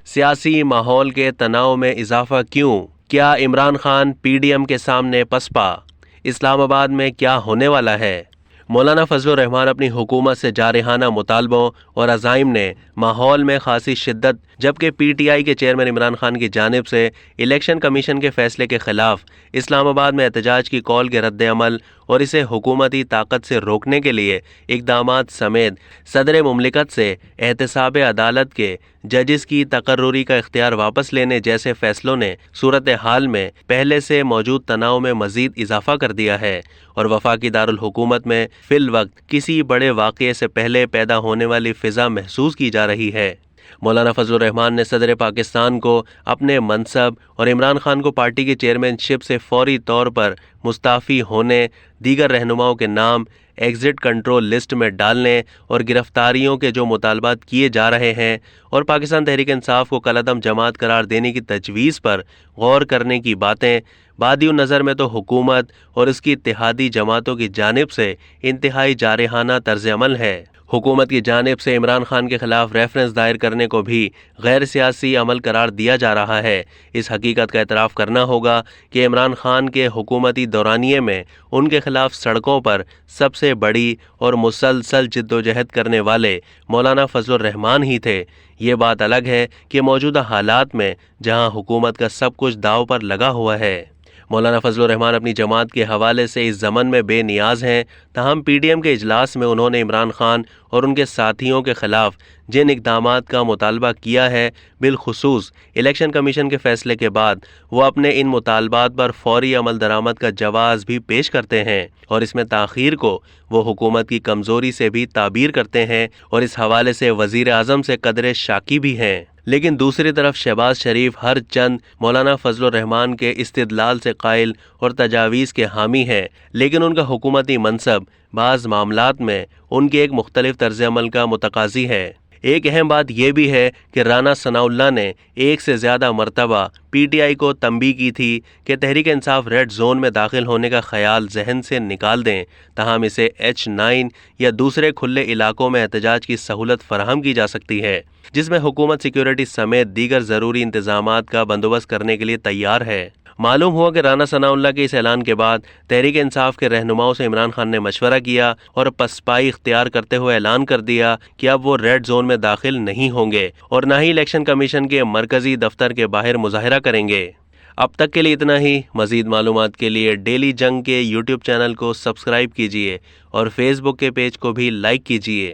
سیاسی ماحول کے تناؤ میں اضافہ کیوں؟ کیا Imran Khan P D M کے سامنے پسپا؟ اسلام آباد میں کیا ہونے والا ہے؟ مولانا فضل الرحمان اپنی حکومت سے جارحانہ مطالبوں اور عزائم نے ماحول میں خاصی شدت، جبکہ پی ٹی آئی کے چیئرمین عمران خان کی جانب سے الیکشن کمیشن کے فیصلے کے خلاف اسلام آباد میں احتجاج کی کال کے رد عمل اور اسے حکومتی طاقت سے روکنے کے لیے اقدامات سمیت صدر مملکت سے احتساب عدالت کے ججز کی تقرری کا اختیار واپس لینے جیسے فیصلوں نے صورتحال میں پہلے سے موجود تناؤ میں مزید اضافہ کر دیا ہے اور وفاقی دارالحکومت میں فی الوقت کسی بڑے واقعے سے پہلے پیدا ہونے والی فضا محسوس کی جا رہی ہے۔ مولانا فضل الرحمان نے صدر پاکستان کو اپنے منصب اور عمران خان کو پارٹی کی چیئرمین شپ سے فوری طور پر مستعفی ہونے، دیگر رہنماؤں کے نام ایگزٹ کنٹرول لسٹ میں ڈالنے اور گرفتاریوں کے جو مطالبات کیے جا رہے ہیں اور پاکستان تحریک انصاف کو کالعدم جماعت قرار دینے کی تجویز پر غور کرنے کی باتیں بادی النظر میں تو حکومت اور اس کی اتحادی جماعتوں کی جانب سے انتہائی جارحانہ طرز عمل ہے۔ حکومت کی جانب سے عمران خان کے خلاف ریفرنس دائر کرنے کو بھی غیر سیاسی عمل قرار دیا جا رہا ہے۔ اس حقیقت کا اعتراف کرنا ہوگا کہ عمران خان کے حکومتی دورانیے میں ان کے خلاف سڑکوں پر سب سے بڑی اور مسلسل جدوجہد کرنے والے مولانا فضل الرحمان ہی تھے۔ یہ بات الگ ہے کہ موجودہ حالات میں جہاں حکومت کا سب کچھ داؤ پر لگا ہوا ہے، مولانا فضل الرحمان اپنی جماعت کے حوالے سے اس ضمن میں بے نیاز ہیں، تاہم پی ڈی ایم کے اجلاس میں انہوں نے عمران خان اور ان کے ساتھیوں کے خلاف جن اقدامات کا مطالبہ کیا ہے، بالخصوص الیکشن کمیشن کے فیصلے کے بعد وہ اپنے ان مطالبات پر فوری عمل درآمد کا جواز بھی پیش کرتے ہیں اور اس میں تاخیر کو وہ حکومت کی کمزوری سے بھی تعبیر کرتے ہیں اور اس حوالے سے وزیر اعظم سے قدرے شاکی بھی ہیں۔ لیکن دوسری طرف شہباز شریف ہر چند مولانا فضل الرحمان کے استدلال سے قائل اور تجاویز کے حامی ہیں، لیکن ان کا حکومتی منصب بعض معاملات میں ان کے ایک مختلف طرز عمل کا متقاضی ہے۔ ایک اہم بات یہ بھی ہے کہ رانا ثناء اللہ نے ایک سے زیادہ مرتبہ پی ٹی آئی کو تنبیہ کی تھی کہ تحریک انصاف ریڈ زون میں داخل ہونے کا خیال ذہن سے نکال دیں، تاہم اسے H9 یا دوسرے کھلے علاقوں میں احتجاج کی سہولت فراہم کی جا سکتی ہے، جس میں حکومت سیکیورٹی سمیت دیگر ضروری انتظامات کا بندوبست کرنے کے لیے تیار ہے۔ معلوم ہوا کہ رانا ثناء اللہ کے اس اعلان کے بعد تحریک انصاف کے رہنماؤں سے عمران خان نے مشورہ کیا اور پسپائی اختیار کرتے ہوئے اعلان کر دیا کہ اب وہ ریڈ زون میں داخل نہیں ہوں گے اور نہ ہی الیکشن کمیشن کے مرکزی دفتر کے باہر مظاہرہ کریں گے۔ اب تک کے لیے اتنا ہی۔ مزید معلومات کے لیے ڈیلی جنگ کے یوٹیوب چینل کو سبسکرائب کیجیے اور فیس بک کے پیج کو بھی لائک کیجیے۔